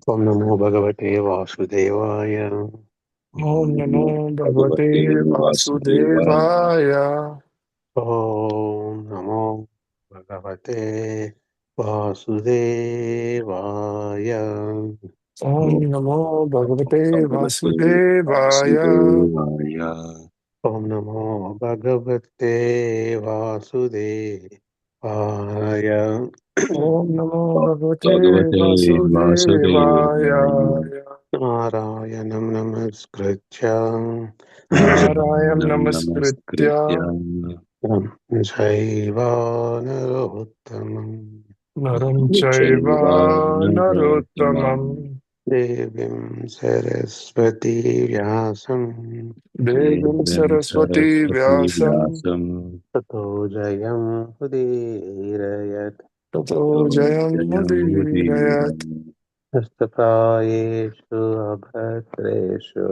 Om Namo Bhagavate Vasudevaya. Om Namo Bhagavate Vasudevaya. Om Namo Bhagavate Vasudevaya. Om Namo Bhagavate Vasudevaya. Vasudevaya. Om Namo Bhagavate Vasudevaya. Om Namo Bhagavate Bhagavate Vasudevaya. Vasudevaya. Narayanam Namaskritya Narayam Namaskritya Namaskritya. Jaiva Narottamam Naram Chaiva Chaiva Narottamam Narottamam. Devim Saraswati Vyasam Devim Devim Saraswati Saraswati Vyasam Vyasam. Tato Jayam Udirayat Tato Jayam Jayam Mudirayat Udiyam. Nastapayeshu Abhadreshu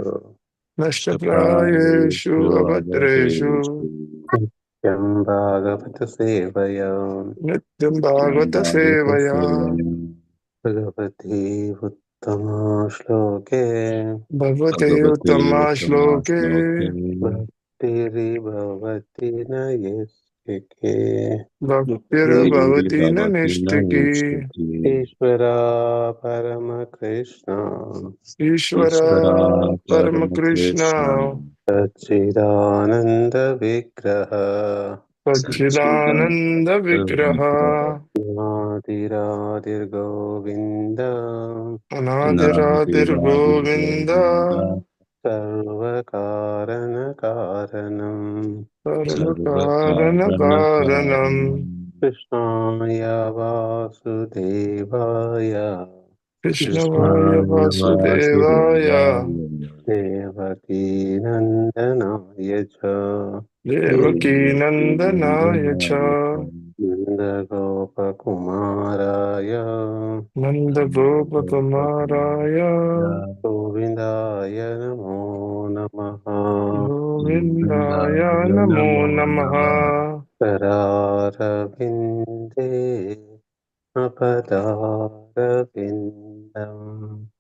Nashtaprayeshu Shtaprayeshu Abhadreshu Abhadreshu. Nityam Bhagavata Sevayam Nityam Nityam Bhagavata Bhagavata Sevaya Sevayam. Bhagavati Uttama Shloke Bhagavate Bhagavate Uttama Uttama Shloke Shloke. Bhaktiri Bhavati Nayesike Bhaktir Bhakti Bhavati Bhavati Nanistiki Nayastaki. Ishvara Paramakrishna Ishvara Ishvara Paramakrishna Paramakrishna. Satchidananda Vigraha Sachidananda Satchidananda Vigraha Nadiradir Govinda Anadiradir Anadiradirgovinda Govinda Sarvakarana Karanam Sarvakarana Sarvakaranasaranam. Karanam Krishnaya Vasudevaya Krishnavaya Krishnaya Vasudevaya Vasudevaya. Devaki Nandanaya Cha Devaki Nandanaya Devakinandanayaka. Cha Nanda Gopakumaraya Nanda Gopa Kumaraya Govindaya Namo Namaha Govindaya Govindaya Namo Namo Namaha. Namaha Karavinde Apadarvindam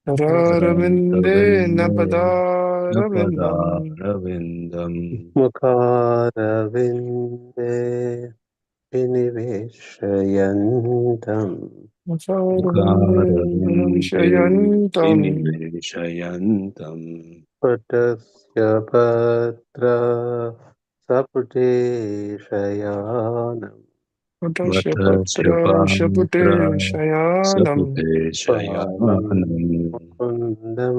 Raravinde Saravindam Napadarvindam Napadarvindam. Mukharavinde Viniveshayantam Raravinde Mukaravinde Vishayantam Viniveshayantam. Patasya Patra Sapute Shayanam Utasya Vatasya Patra Patra Shapute Shayanam Sapute Palam Shayanam. Mukundam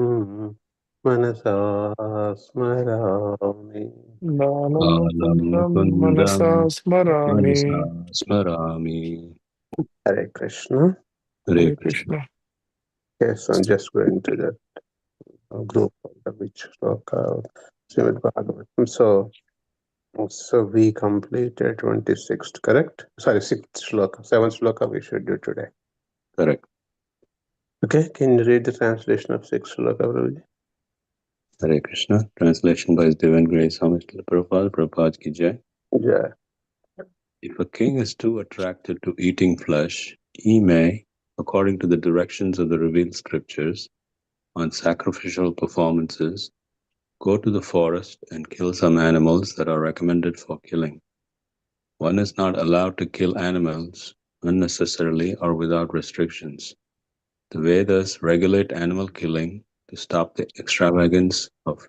Manasa Smarami Dhanam Kalam Mukundam Mukundam Manasa Manasa Smarami Smarami. Hare Krishna. Hare Hare Krishna. Krishna. Yes, I'm just going to the group of the which shloka Śrīmad-Bhāgavatam. So we completed 26th, correct? Sorry, 6th shloka. 7th shloka we should do today. Correct. Okay, can you read the translation of 6th shloka, Prabhuji? Hare Krishna. Translation by His Divine Grace Swami Srila Prabhupada. Prabhupada ki jai. Yeah. If a king is too attracted to eating flesh, he may, according to the directions of the revealed scriptures on sacrificial performances, go to the forest and kill some animals that are recommended for killing. One is not allowed to kill animals unnecessarily or without restrictions. The Vedas regulate animal killing to stop the extravagance of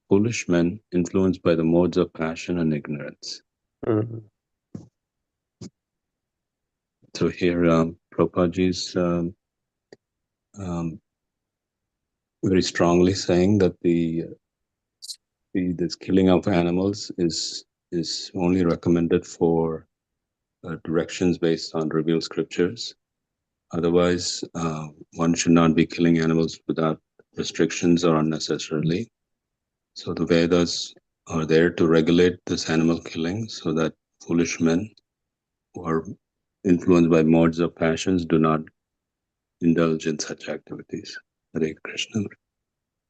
foolish men influenced by the modes of passion and ignorance. Mhm. So here, Prabhupadaji's very strongly saying that this killing of animals is only recommended for directions based on revealed scriptures. Otherwise, one should not be killing animals without restrictions or unnecessarily. So the Vedas are there to regulate this animal killing so that foolish men who are influenced by modes of passions do not indulge in such activities. Hare Krishna.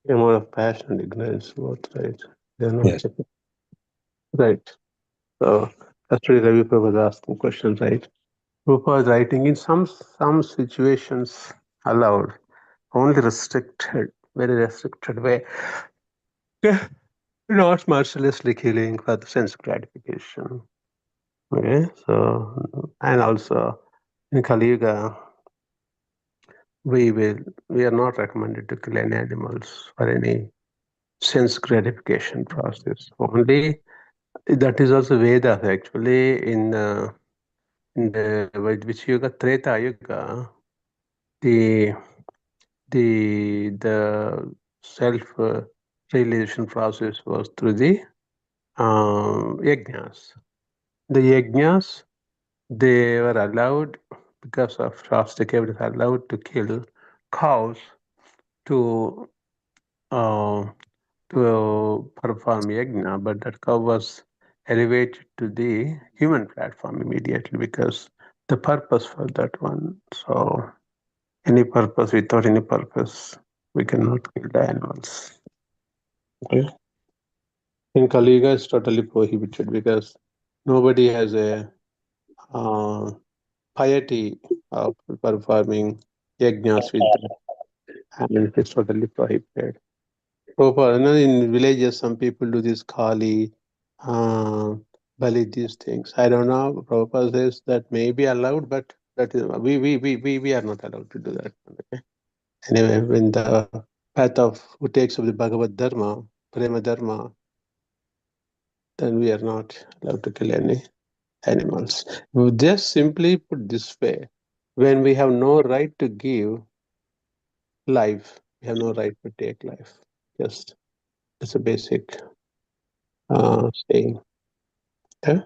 The amount of passion and ignorance, both, right? They're not Yes. checking. Right. So yesterday Ravi Prabhu was asking questions, right? Prabhupada is writing in some situations allowed, only restricted, very restricted way. Yeah. Not mercilessly killing for the sense gratification. Okay, so and also in Kali Yuga, we are not recommended to kill any animals for any sense gratification process. Only that is also Vedas actually in the which Yuga, Treta Yuga, the self realization process was through the yajnas. The yajnas, they were allowed because of Shastra was allowed to kill cows to perform yajna, but that cow was elevated to the human platform immediately because the purpose for that one. So any purpose, without any purpose, we cannot kill the animals. Okay. In Kali Yuga, it's totally prohibited because nobody has a piety of performing yajnas with them, and it's totally prohibited. In villages, some people do this Kali, Bali, these things. I don't know. Prabhupada says that may be allowed, but that is we are not allowed to do that. Okay? Anyway, when the path of who takes up the Bhagavad Dharma, Prema Dharma, then we are not allowed to kill any animals. We just simply put this way: when we have no right to give life, we have no right to take life. Just it's a basic saying. Okay?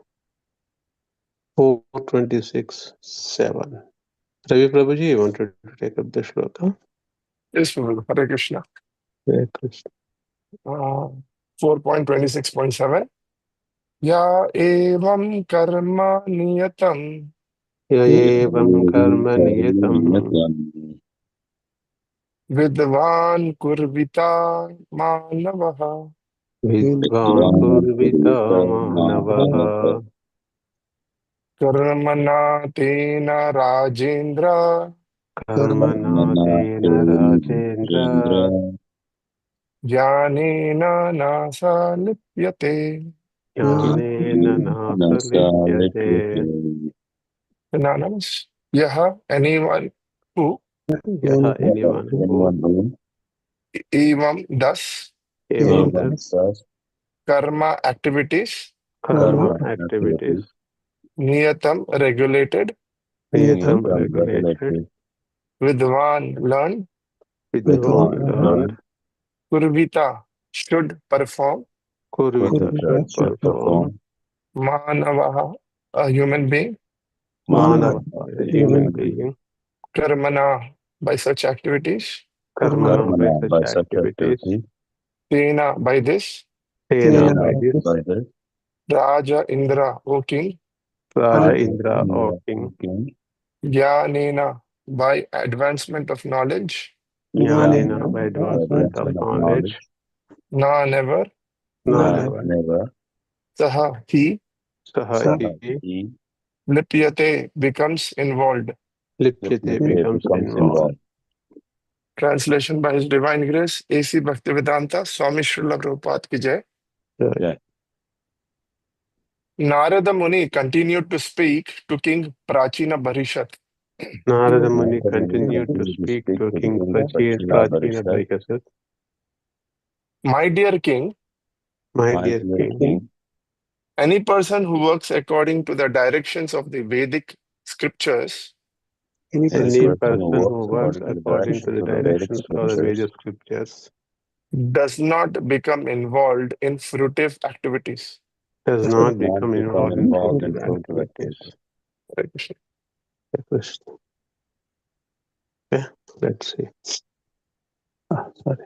426.7. Ravi Prabhuji, you wanted to take up the shloka? Yes, Prabhu. Hare Krishna. Hare Krishna. 4.26.7. Ya evam karma niyatam Ya evam karma niyatam vidvan kurvita manavaha vidvan kurvita manavaha karmana tena rajendra karmana tena rajendra jnanena nasa lipyate. jnanena nasa lipyate. Anonymous. Yaha, anyone who Yaha anyone who evam thus evam das karma activities karma activities niyatam regulated niyatam regulated vidvan learned vidvan learned kurvita should perform kurvita should perform manavaha a human being manava a human being karmana by such activities karmana by such activities tena by this tena by this raja indra o king Raja Indra or King jnanena by advancement of knowledge Jnanena by advancement of knowledge na never never saha he Saha he lipyate becomes involved. Lipyate becomes involved. Translation by His Divine Grace, A.C. Bhaktivedanta, Swami Srila Prabhupada ki jai. Right. Narada Muni continued to speak to King Prachina Bharishat. Narada Muni continued to speak to King Prachina Brihasat. My dear king, My dear king, any person who works according to the directions of the Vedic scriptures any person who works according to the directions of the Vedic scriptures does not become involved in fruitive activities. does not become involved in fruitive activities. Hare Krishna. Hare Krishna. Okay, let's see. Sorry.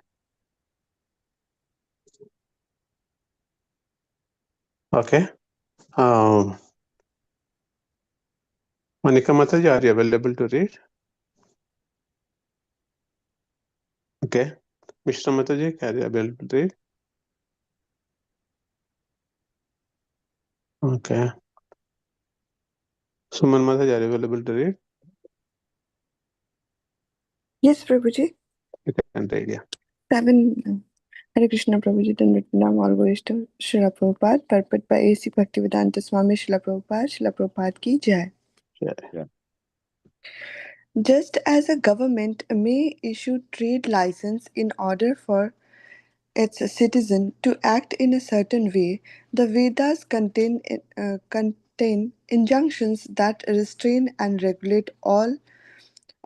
Okay. Monica Mataji, are you available to read? Okay. Mr. Mataji, are you available to read? Okay. Suman Mataji, are you available to read? Yes, Prabhuji. You can read, yeah. 7. Hare Krishna Prabhuji, Dandatam, all glories to Srila Prabhupada, purport by A.C. Bhaktivedanta Swami Srila Prabhupada ki jai. Yeah. Just as a government may issue trade license in order for its citizen to act in a certain way, the Vedas contain injunctions that restrain and regulate all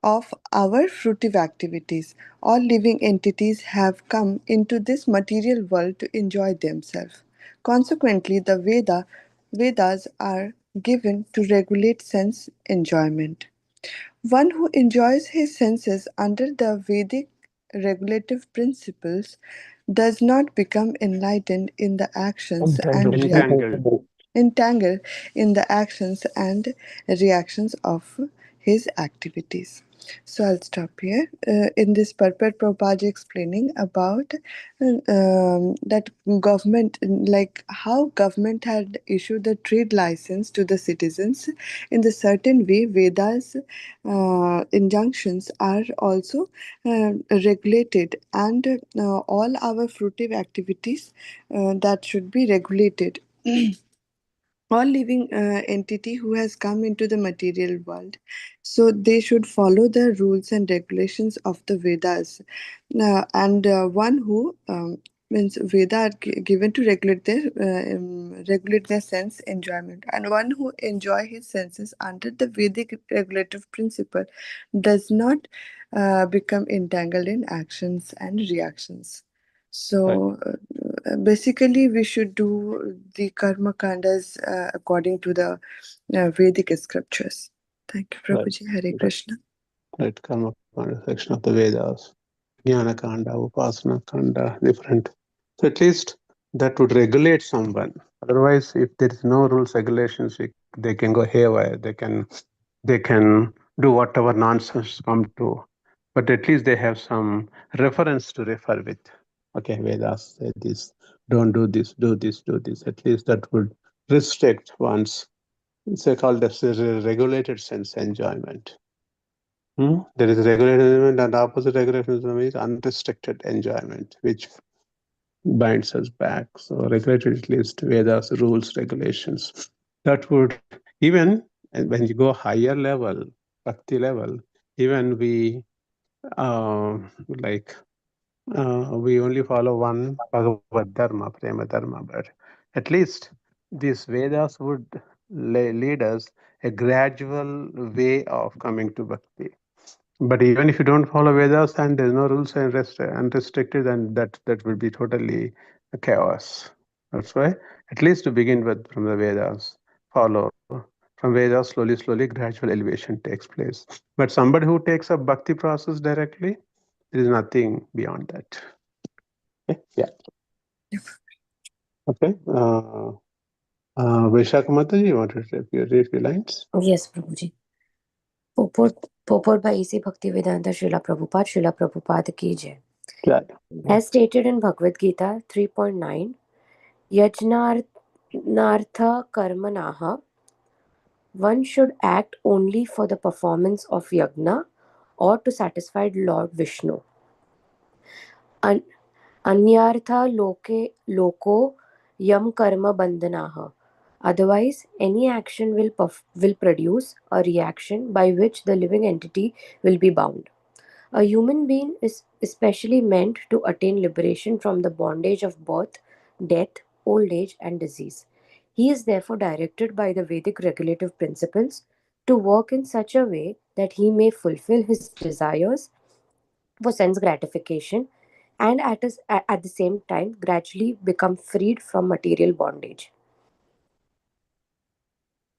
of our fruitive activities. All living entities have come into this material world to enjoy themselves. Consequently, the Vedas are given to regulate sense enjoyment. One who enjoys his senses under the Vedic regulative principles does not become enlightened in the actions and Entangled. entangled in the actions and reactions of his activities. So I'll stop here. In this purport, Prabhupada is explaining about that government, like how government had issued the trade license to the citizens in the certain way. Vedas injunctions are also regulated, and all our fruitive activities that should be regulated. All living entity who has come into the material world, so they should follow the rules and regulations of the Vedas. And one who means Veda are given to regulate their sense enjoyment, and one who enjoy his senses under the Vedic regulative principle does not become entangled in actions and reactions. So basically, we should do the karma kandas according to the Vedic scriptures. Thank you, Right. Prabhuji. Hare Krishna. Right, karma kanda section of the Vedas, jnana kanda, upasana kanda, different. So at least that would regulate someone. Otherwise, if there is no rules regulations, they can go haywire. They can do whatever nonsense come to. But at least they have some reference to refer with. Okay, Vedas say this. Don't do this. Do this. Do this. At least that would restrict one's. It's called as a regulated sense enjoyment. There is regulated enjoyment, and opposite regulated is unrestricted enjoyment, which binds us back. So regulated at least Vedas, rules, regulations. That would even when you go higher level, bhakti level, even we we only follow one Bhagavad Dharma, Prema Dharma, but at least these Vedas would lead us a gradual way of coming to bhakti. But even if you don't follow Vedas and there's no rules and unrestricted, then that will be totally a chaos. That's why, at least to begin with, from the Vedas, follow. From Vedas, slowly, gradual elevation takes place. But somebody who takes up bhakti process directly, there is nothing beyond that. Okay? Yeah. Okay. Vaishakha Mataji, you want to read a few lines? Yes, Prabhuji. Purport by A.C. Bhaktivedanta Srila Prabhupada ki jai. Yeah. As stated in Bhagavad Gita 3.9, Yajnartha Karmanaha, one should act only for the performance of yajna or to satisfy Lord Vishnu. Anyartha loko yam karma bandhanaha. Otherwise, any action will produce a reaction by which the living entity will be bound. A human being is especially meant to attain liberation from the bondage of birth, death, old age, and disease. He is therefore directed by the Vedic regulative principles to work in such a way that he may fulfill his desires for sense gratification and at the same time gradually become freed from material bondage.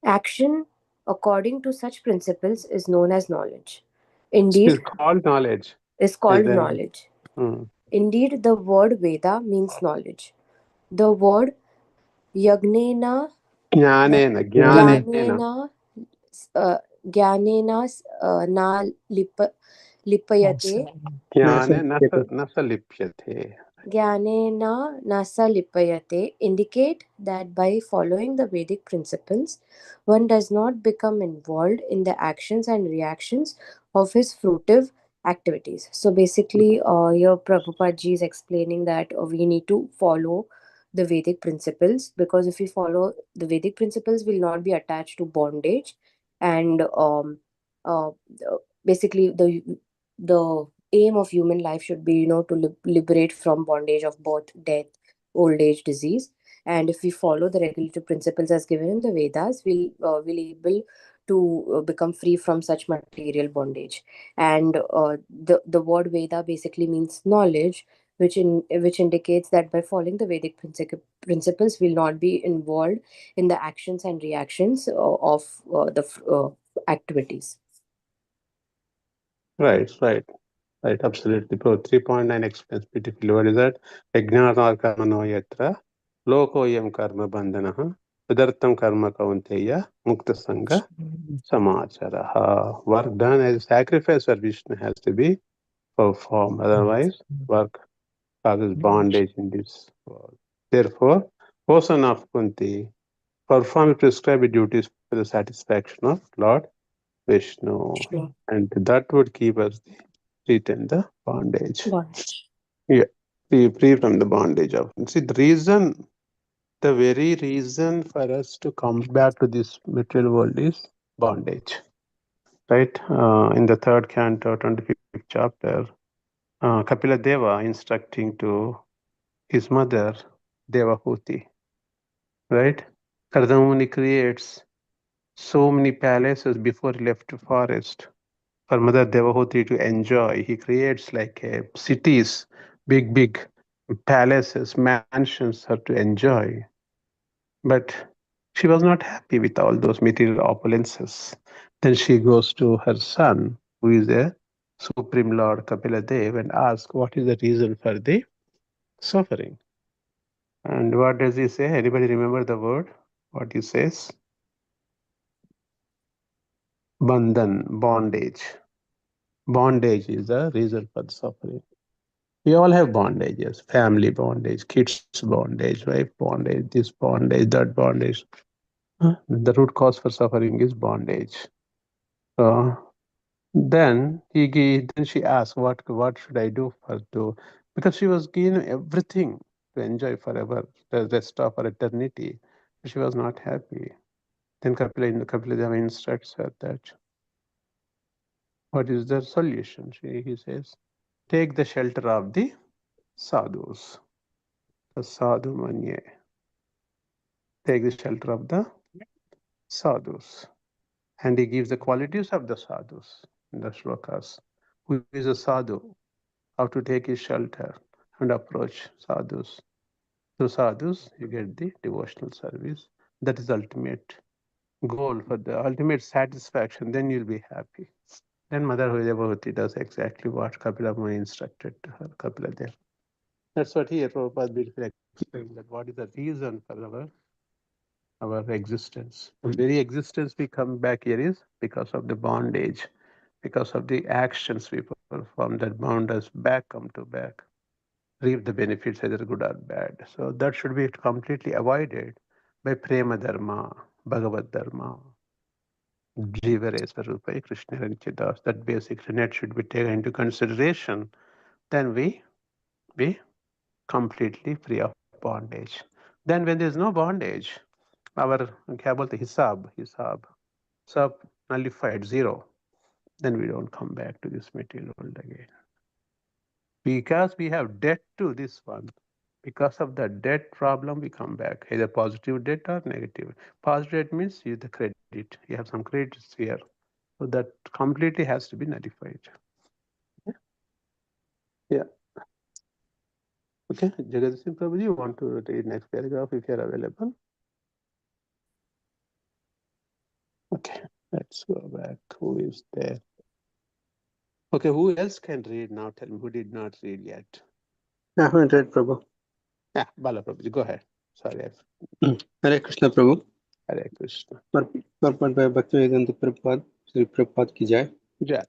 Action according to such principles is known as knowledge. Indeed, It's called knowledge. is called Then- knowledge. Indeed, the word Veda means knowledge. The word Yagnena, Jnanena. Jnanena na lipayate, Nasa lipyate. Jnanena nasa lipayate indicate that by following the Vedic principles, one does not become involved in the actions and reactions of his fruitive activities. So basically, here Prabhupada ji is explaining that we need to follow the Vedic principles, because if we follow the Vedic principles, we'll not be attached to bondage, and uh, basically the aim of human life should be, to liberate from bondage of birth, death, old age, disease. And if we follow the regulative principles as given in the Vedas, we'll able to become free from such material bondage. And the word Veda basically means knowledge, which indicates that by following the Vedic principles, we'll not be involved in the actions and reactions of the activities. Right, absolutely. Pro 3.9 explains beautifully. What is that? Ajnana karmano yatra lokoyam karma bandhanaha tadartam karma kaunteya mukta sangha samacharaha. Work done as sacrifice or Vishnu has to be performed. Otherwise, work causes bondage in this world. Therefore, O son of Kunti, perform prescribed duties for the satisfaction of Lord Vishnu, and that would keep us retain the bondage. Yeah, be free from the bondage of. See, the very reason for us to come back to this material world is bondage, right? In the third canto, 25th chapter, Kapila Deva instructing to his mother, Devahuti, right? Kardamuni creates so many palaces before he left the forest for Mother Devahuti to enjoy. He creates like cities, big palaces, mansions her to enjoy. But she was not happy with all those material opulences. Then she goes to her son, who is a Supreme Lord Kapila Dev, and asks what is the reason for the suffering. And what does he say? Anybody remember the word? What he says? Bandhan, bondage. Bondage is the reason for the suffering. We all have bondages, family bondage, kids bondage, wife bondage, this bondage, that bondage. The root cause for suffering is bondage. Then she asked, what should I do because she was given everything to enjoy forever, the rest of her eternity. She was not happy. Then Kapila Deva instructs her that what is the solution? He says, take the shelter of the sadhus. The sadhu manye. Take the shelter of the sadhus. And he gives the qualities of the sadhus in the shlokas. Who is a sadhu? How to take his shelter and approach sadhus. Through sadhus, you get the devotional service. That is the ultimate goal for the ultimate satisfaction. Then you'll be happy. Then Mother Devavati does exactly what Kapila Muni instructed to her, Kapila Dev. That's what here Prabhupada beautifully explained, that what is the reason for our existence. The very existence we come back here is because of the bondage, because of the actions we perform that bound us back, come to back, reap the benefits either good or bad. So that should be completely avoided by Prema Dharma, Bhagavad Dharma, Jivare Swarupai, Krishna Ranchidas. That basic tenet should be taken into consideration. Then we be completely free of bondage. Then when there is no bondage, our क्या बोलते हिसाब सब nullified, zero, then we don't come back to this material world again, because we have debt to this one. Because of the debt problem, we come back, either positive debt or negative. Positive debt means you the credit, you have some credits here, so that completely has to be nullified. Yeah. Okay, Jagat Singh Prabhuji, you want to read next paragraph if you are available? Okay, let's go back. Who is there? Okay, who else can read now? Tell me who did not read yet. I haven't read, Prabhu. Yeah, Bala Prabhuji, go ahead. Sorry. Hare Krishna, Prabhu. Hare Krishna. Purport by Bhaktivedanta Prabhupada, Sri Prabhupada ki jai. Jai.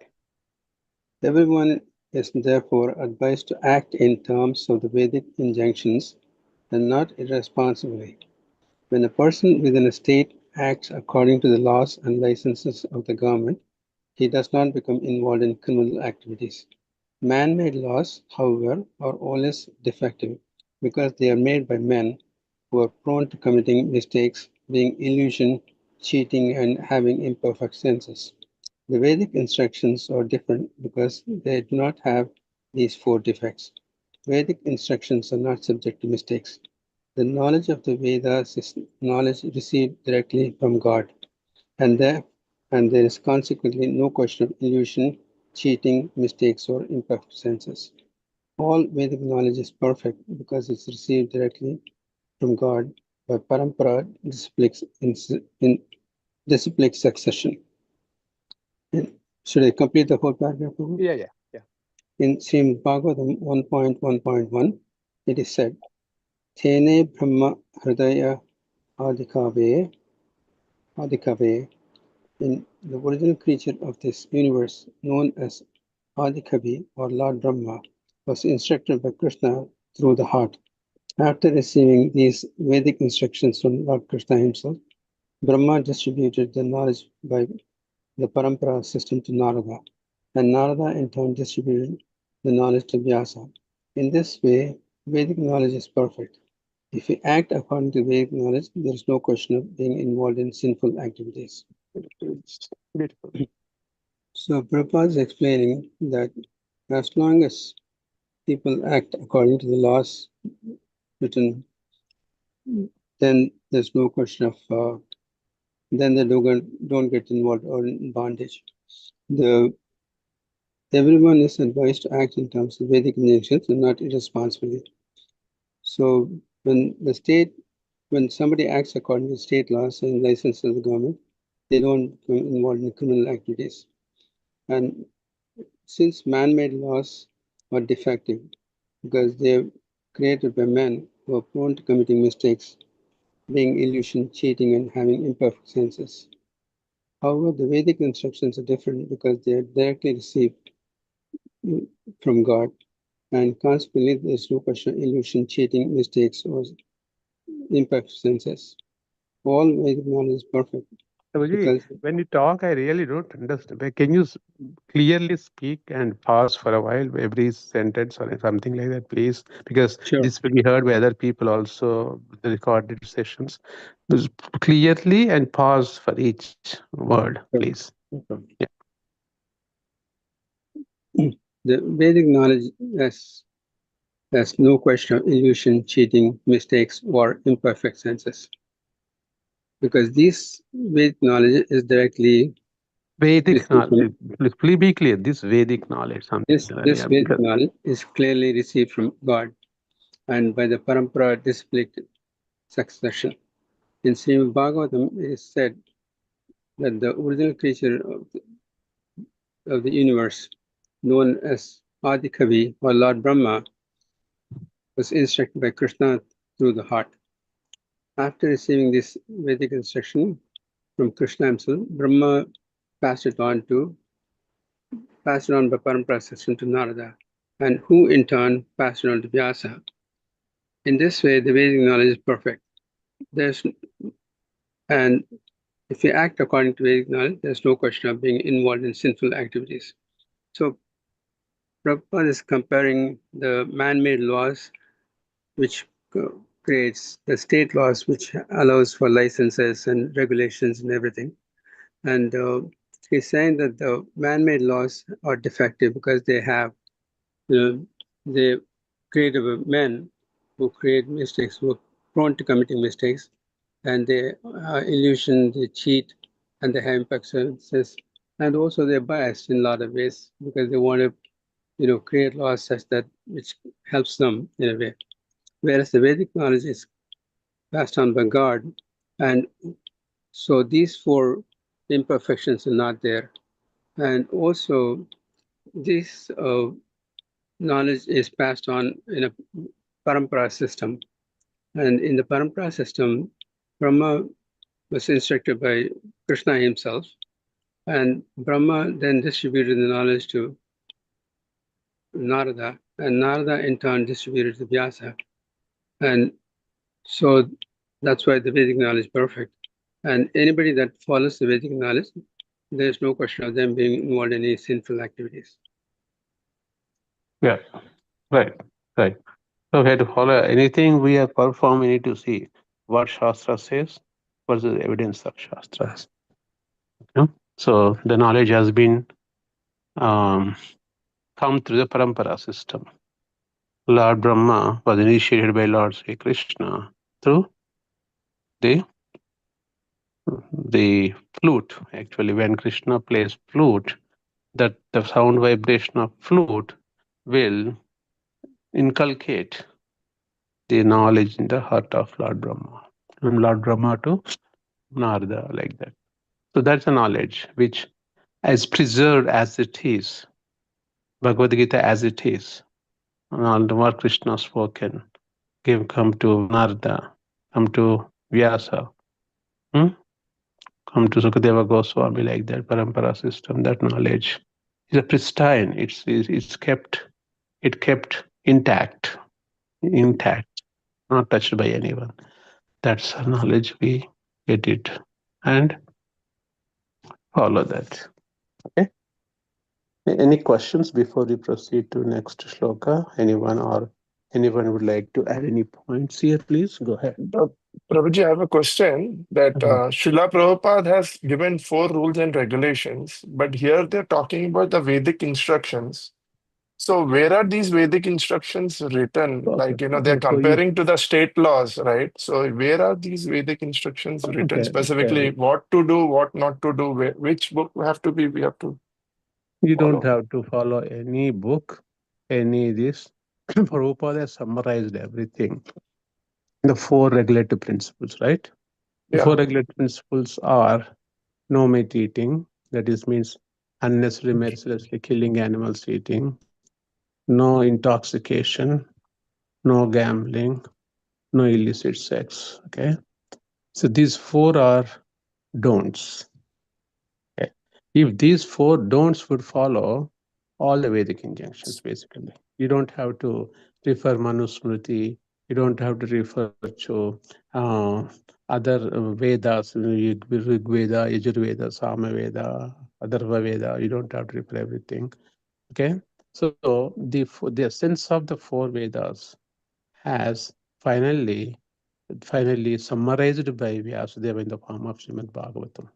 Everyone is therefore advised to act in terms of the Vedic injunctions and not irresponsibly. When a person within a state acts according to the laws and licenses of the government, he does not become involved in criminal activities. Man-made laws, however, are always defective because they are made by men who are prone to committing mistakes, being illusion, cheating, and having imperfect senses. The Vedic instructions are different because they do not have these four defects. Vedic instructions are not subject to mistakes. The knowledge of the Vedas is knowledge received directly from God, and there is consequently no question of illusion, cheating, mistakes, or imperfect senses. All Vedic knowledge is perfect because it's received directly from God by parampara in disciplic succession. Should I complete the whole paragraph? Yeah. In Śrīmad-Bhāgavatam 1.1.1, it is said, Tene Brahma Hridaya Adhikave, in the original creature of this universe, known as Adhikavi or Lord Brahma, was instructed by Krishna through the heart. After receiving these Vedic instructions from Lord Krishna himself, Brahma distributed the knowledge by the parampara system to Narada, and Narada in turn distributed the knowledge to Vyasa. In this way, Vedic knowledge is perfect. If we act according to Vedic knowledge, there is no question of being involved in sinful activities. Beautiful. So Prabhupada is explaining that as long as people act according to the laws written, then there's no question of then they don't get involved or in bondage. Everyone is advised to act in terms of Vedic injunctions and not irresponsibly. So when somebody acts according to state laws and licenses of the government, they don't become involved in criminal activities. And since man-made laws are defective because they're created by men who are prone to committing mistakes, being illusion, cheating, and having imperfect senses. However, the Vedic instructions are different because they are directly received from God, and consequently, there's no question of illusion, cheating, mistakes, or imperfect senses. All Vedic knowledge is perfect. Prabhuji, Because when you talk, I really don't understand. Can you clearly speak and pause for a while every sentence or something like that, please? Because sure. this will be heard by other people also, the recorded sessions. Just clearly and pause for each word, please. Yeah. The Vedic knowledge has no question of illusion, cheating, mistakes, or imperfect senses. Because this Vedic knowledge is directly Vedic knowledge. Please be clear. This Vedic knowledge, something this Vedic knowledge is clearly received from God and by the parampara disciplic succession. In Śrīmad-Bhāgavatam, it is said that the original creature of the universe, known as Adhikavi or Lord Brahma, was instructed by Krishna through the heart. After receiving this Vedic instruction from Krishna himself, Brahma passed it on by parampara system to Narada, and who in turn passed it on to Vyasa. In this way, the Vedic knowledge is perfect. And if we act according to Vedic knowledge, there's no question of being involved in sinful activities. So Prabhupada is comparing the man-made laws, which creates the state laws, which allows for licenses and regulations and everything. And he's saying that the man-made laws are defective because they have, they created by men who create mistakes, who are prone to committing mistakes, and they illusion, they cheat, and they have imperfections, and also they're biased in a lot of ways because they want to, create laws such that which helps them in a way. Whereas the Vedic knowledge is passed on by God, and so these four imperfections are not there. And also, this knowledge is passed on in a parampara system. And in the parampara system, Brahma was instructed by Krishna himself, and Brahma then distributed the knowledge to Narada, and Narada in turn distributed to Vyasa. And so that's why the Vedic knowledge is perfect. And anybody that follows the Vedic knowledge there is no question of them being involved in any sinful activities. Yeah, right, right. So we have to follow anything we have performed, we need to see what Shastra says versus evidence of Shastras. Yeah? So the knowledge has been come through the parampara system. Lord Brahma was initiated by Lord Sri Krishna through the flute. Actually, when Krishna plays flute, that the sound vibration of flute will inculcate the knowledge in the heart of Lord Brahma. From Lord Brahma to Narada, like that. So that's a knowledge which is preserved as it is. Bhagavad Gita as it is. And what Krishna spoken, come to Narada, come to Vyasa, come to Sukadeva Goswami, like that parampara system. That knowledge is a pristine. It's kept intact, not touched by anyone. That's a knowledge we get it and follow that. Okay. Any questions before we proceed to next shloka? Anyone would like to add any points here? Please go ahead. Prabhuji, I have a question that Mhm. Srila Prabhupada has given 4 rules and regulations, but here they're talking about the Vedic instructions. So where are these Vedic instructions written? Like, they're Okay, so comparing to the state laws, right? So where are these Vedic instructions written specifically? What to do, what not to do, which book we have to you follow? don't have to follow any book, any this. Prabhupada has summarized everything. The 4 regulative principles, right? The Yeah. 4 regulative principles are no meat eating, that is means unnecessarily mercilessly killing animals eating, no intoxication, no gambling, no illicit sex. Okay, so these 4 are don'ts. Okay. If these 4 don'ts would follow all the Vedic injunctions, basically, you don't have to refer Manusmriti, you don't have to refer to other Vedas, Rig Veda, Yajurveda, Samaveda, Atharva Veda. You don't have to refer everything. Okay, so the essence of the 4 Vedas has finally summarized by Vyasadeva in the form of Śrīmad-Bhāgavatam.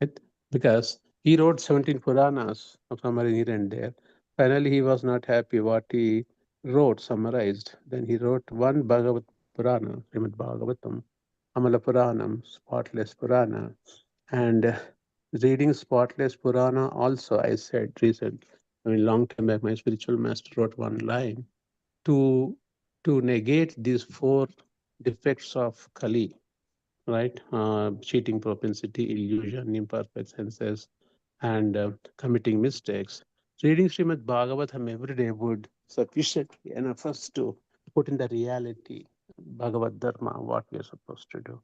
Right? Because he wrote 17 Puranas, somewhere here and there. Finally, he was not happy what he wrote, summarized. Then he wrote one Bhagavat Purana, Śrīmad-Bhāgavatam, Amala Puranam, spotless Purana. And reading spotless Purana also, I said recently, long time back, my spiritual master wrote one line to negate these 4 defects of Kali, right? Cheating propensity, illusion, imperfect senses, and committing mistakes. Reading Śrīmad-Bhāgavatam every day would sufficiently enough us to put in the reality, Bhagavad Dharma, what we are supposed to do.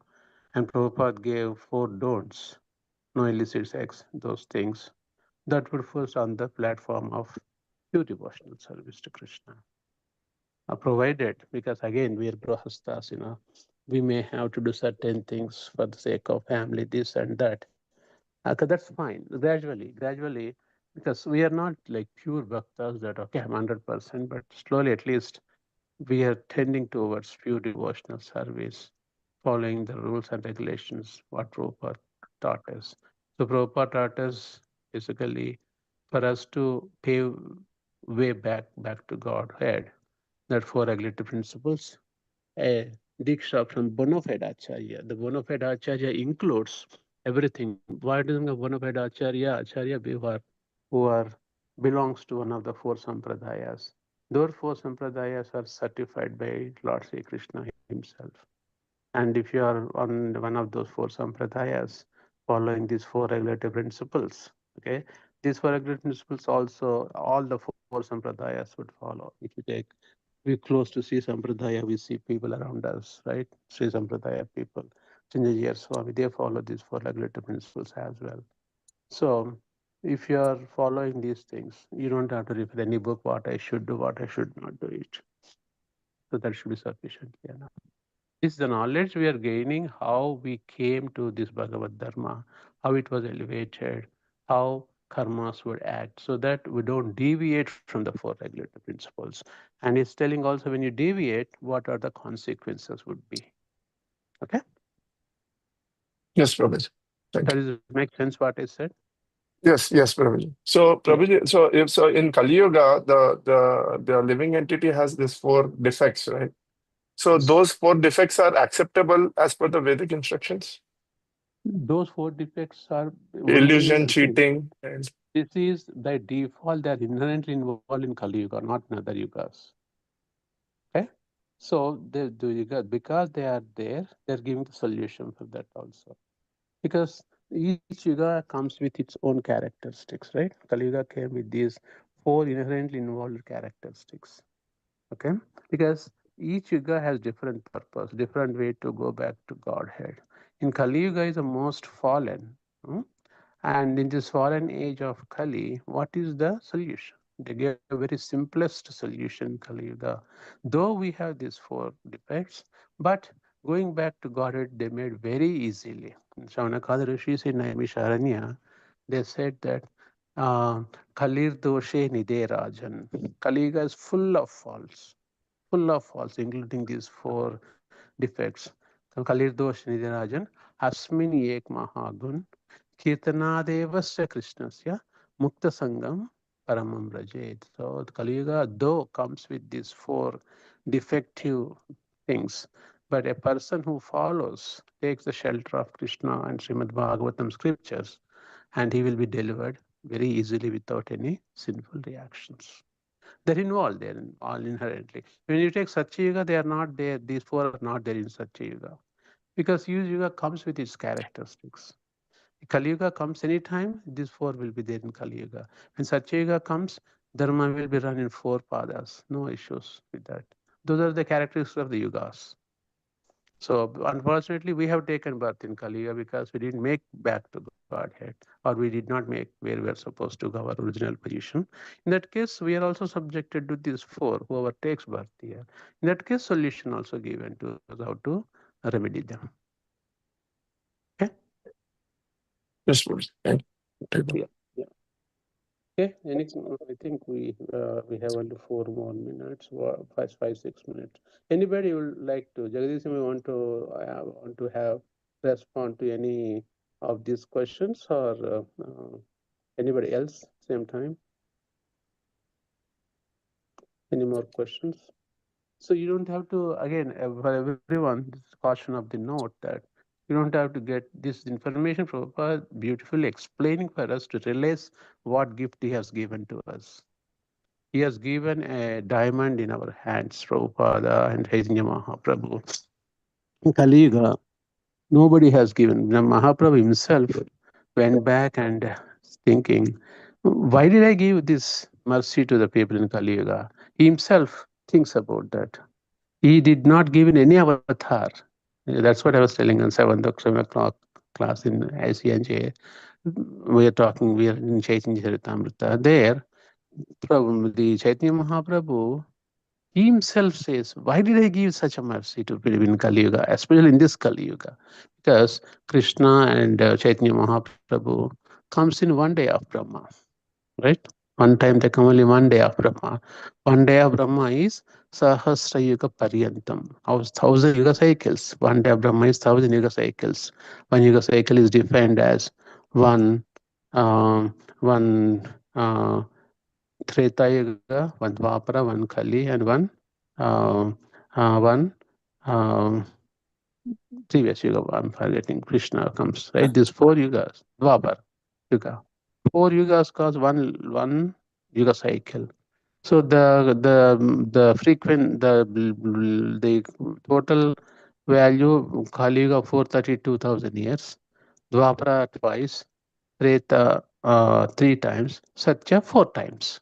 And Prabhupada gave 4 don'ts, no illicit sex, those things that would put us on the platform of pure devotional service to Krishna. Provided, because again, we are grahasthas, we may have to do certain things for the sake of family, this and that. That's fine. Gradually, because we are not like pure bhaktas that, okay, I'm 100%, but slowly at least we are tending towards pure devotional service, following the rules and regulations, what Prabhupada taught us. So Prabhupada taught us basically for us to pave way back to Godhead, that 4 regulative principles. A Diksha from bona fide Acharya. The bona fide Acharya includes everything. Why doesn't a bona fide Acharya who are belongs to one of the 4 sampradayas? Those 4 sampradayas are certified by Lord Sri Krishna himself. And if you are on one of those 4 sampradayas, following these 4 regulative principles, okay, these 4 regulative principles also all the 4 sampradayas would follow. If you take, we're close to Sri Sampradaya, we see people around us, right? Sri Sampradaya people, Chindaji Swami, they follow these 4 regulative principles as well. So if you are following these things, you don't have to refer any book, what I should do, what I should not do it. So that should be sufficient enough. This is the knowledge we are gaining, how we came to this Bhagavad Dharma, how it was elevated, how karmas would act, so that we don't deviate from the four regulative principles. And it's telling also when you deviate, what are the consequences would be. Okay? Yes, Prabhuji. Thank you. Does it make sense what I said? Yes, Prabhuji. So, Yeah. Prabhuji, so in Kali Yuga, the living entity has these four defects, right? So those four defects are acceptable as per the Vedic instructions? Those four defects are only Illusion, cheating, and this is by default, they are inherently involved in Kali Yuga, not in other yugas. Okay? So the yuga, because they are there, they're giving the solution for that also. Because each yuga comes with its own characteristics, right? Kali Yuga came with these four inherently involved characteristics. Okay? Because each yuga has different purpose, different way to go back to Godhead. In Kali Yuga is the most fallen. And in this fallen age of Kali, what is the solution? They gave a very simplest solution, Kali Yuga. Though we have these four defects, but going back to Godhead, they made very easily. Shaunakada Rishis in Naimisharanya, they said that Kalir doshe nide rajan. Kali Yuga is full of faults, including these four defects. Kalir doshe nide rajan, asmin ek mahagun. Kirtanadevasya Krishnasya Mukta Sangam Paramam Rajet. So the Kali Yuga, though, comes with these four defective things, but a person who follows, takes the shelter of Krishna and Śrīmad-Bhāgavatam scriptures, and he will be delivered very easily without any sinful reactions. They're involved there, all inherently. When you take Satya Yuga, they are not there. These four are not there in Satya Yuga, because Yuga comes with its characteristics. Kali Yuga comes anytime, these four will be there in Kali Yuga. When Satya Yuga comes, Dharma will be run in four padas. No issues with that. Those are the characteristics of the Yugas. So unfortunately, we have taken birth in Kali Yuga because we didn't make back to Godhead, or we did not make where we are supposed to go, our original position. In that case, we are also subjected to these four, whoever takes birth here. In that case, solution also given to us how to remedy them. Okay? yes, Prabhuji. Thank you. Yeah. Okay, I think we have only 4 more minutes, 5, 6 minutes. Anybody would like to, Jagadish, we want to have respond to any of these questions, or anybody else same time? Any more questions? So you don't have to, again, for everyone, this is caution of the note that you don't have to get this information from Prabhupada beautifully explaining for us to realize what gift he has given to us. He has given a diamond in our hands, Prabhupada and Chaitanya Mahaprabhu. In Kali Yuga, nobody has given. Mahaprabhu himself went back and thinking, why did I give this mercy to the people in Kali Yuga? He himself thinks about that. He did not give in any avatar. That's what I was telling on 7 o'clock class in ICNJ. We are in Chaitanya Charitamrita. There, the Chaitanya Mahaprabhu, he himself says, why did I give such a mercy to people in Kali Yuga, especially in this Kali Yuga? Because Krishna and Chaitanya Mahaprabhu comes in one day of Brahma, right? One time they come only one day of Brahma. One day of Brahma is Sahasra Yuga Paryantam, 1,000 Yuga cycles. One day of Brahma is 1,000 Yuga cycles. One Yuga cycle is defined as one Treta Yuga, one Dwapara, one Kali, and one previous Yuga. I'm forgetting. Krishna comes, right? These 4 Yugas, Dwapara Yuga. 4 Yugas cause one Yuga cycle. So the frequent the total value Kali Yuga 432,000 years, Dwapara twice, Treta 3 times, Satya 4 times.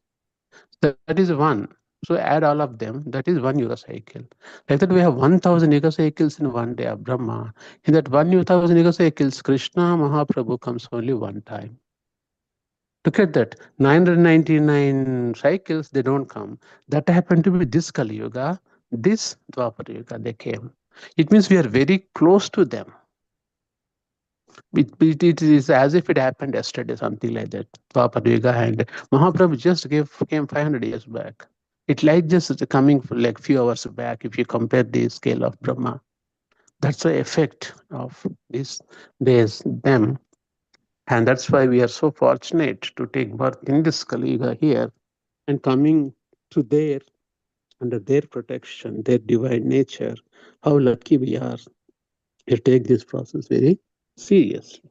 That is one. So add all of them. That is one Yuga cycle. Like that, we have 1,000 Yuga cycles in one day of Brahma. In that 1,000 Yuga cycles, Krishna Mahaprabhu comes only one time. Look at that. 999 cycles, they don't come. That happened to be this Kali Yuga, this Dwapara Yuga, they came. It means we are very close to them. It is as if it happened yesterday, something like that. Dwapar Yuga, and Mahaprabhu just came 500 years back. It like just coming like few hours back. If you compare the scale of Brahma, that's the effect of these days, them. And that's why we are so fortunate to take birth in this Kali Yuga here and coming to their, under their protection, their divine nature. How lucky we are to take this process very seriously.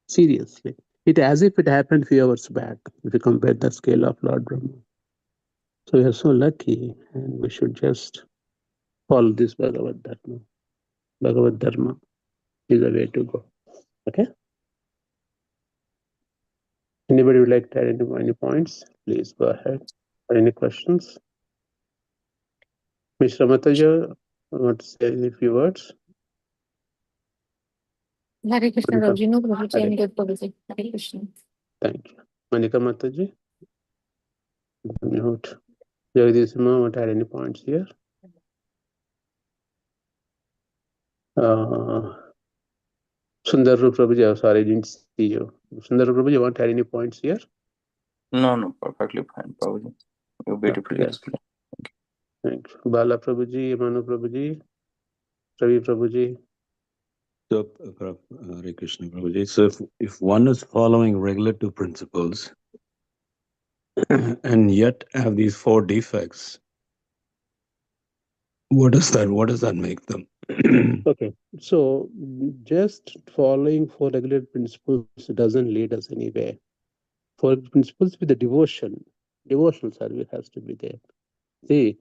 Seriously. It as if it happened few hours back, if you compare the scale of Lord Brahma. So we are so lucky, and we should just follow this Bhagavad Dharma. Bhagavad Dharma is the way to go. Okay? Anybody would like to add any points? Please go ahead. Or any questions? Mr. Mataja, want to say a few words? Hare Krishna, Manika. Prabhuji. No, Prabhuji, Hare. I'm good, Prabhuji. Hare Krishna. Thank you. Manika Mataji? Mute. Jagdishma, want to add any points here? Sundar Prabhuji, sorry, I didn't see you. Sundar Prabhuji, want to add any points here? No, perfectly fine, Prabhuji. You beautifully Okay. explained. Thank you. Bala Prabhuji, Manu Prabhuji, Ravi Prabhuji. So, Hare Krishna Prabhuji. So, if one is following regulative principles and yet have these 4 defects, what does that make them? Okay, so just following 4 regular principles doesn't lead us anywhere. 4 principles with the devotional service has to be there. See,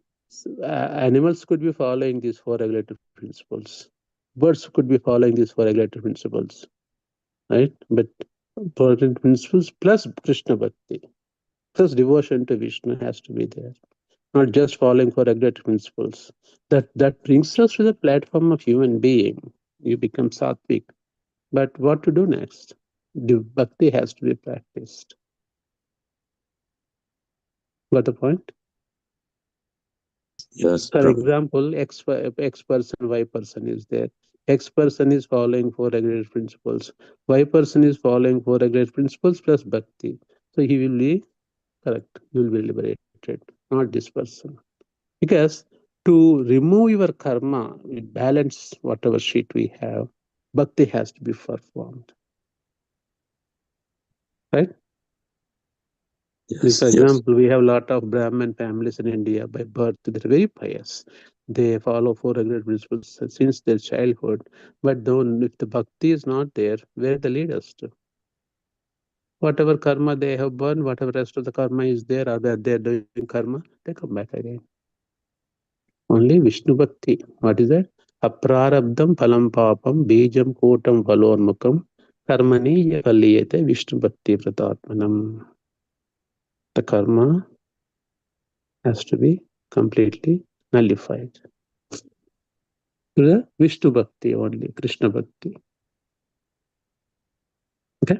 animals could be following these 4 regulative principles. Birds could be following these 4 regulative principles, right? But 4 regulative principles plus Krishna Bhakti, plus devotion to Vishnu has to be there. Not just following 4 regulative principles. That brings us to the platform of human being. You become sattvic. But what to do next? The bhakti has to be practiced. Got the point? Yes. For example, X person, Y person is there. X person is following 4 regulative principles. Y person is following 4 regulative principles plus bhakti. So he will be correct. He will be liberated, not this person. Because to remove your karma, balance whatever sheet we have, bhakti has to be performed. Right? Yes. For example, we have a lot of Brahmin families in India by birth. They're very pious. They follow 4 regulative principles since their childhood. But then if the bhakti is not there, where they lead us to? Whatever karma they have burned, whatever rest of the karma is there, or they're doing karma, they come back again. Only Vishnu Bhakti. What is that? Aprarabdam phalam papam bijam kotam phalormukam karmani yapaliyate Vishnu Bhakti pratatmanam. The karma has to be completely nullified. The Vishnu Bhakti only, Krishna Bhakti. Okay?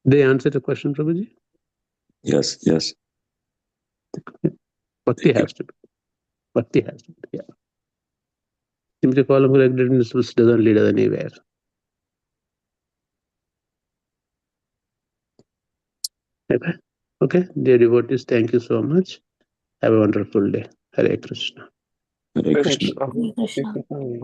They answer the question, Prabhuji? Yes. Bhakti has to be. Bhakti has to be, yeah. Simply following regular principles doesn't lead us anywhere. Okay, dear devotees, thank you so much. Have a wonderful day. Hare Krishna. Hare Krishna. Krishna. Hare Krishna.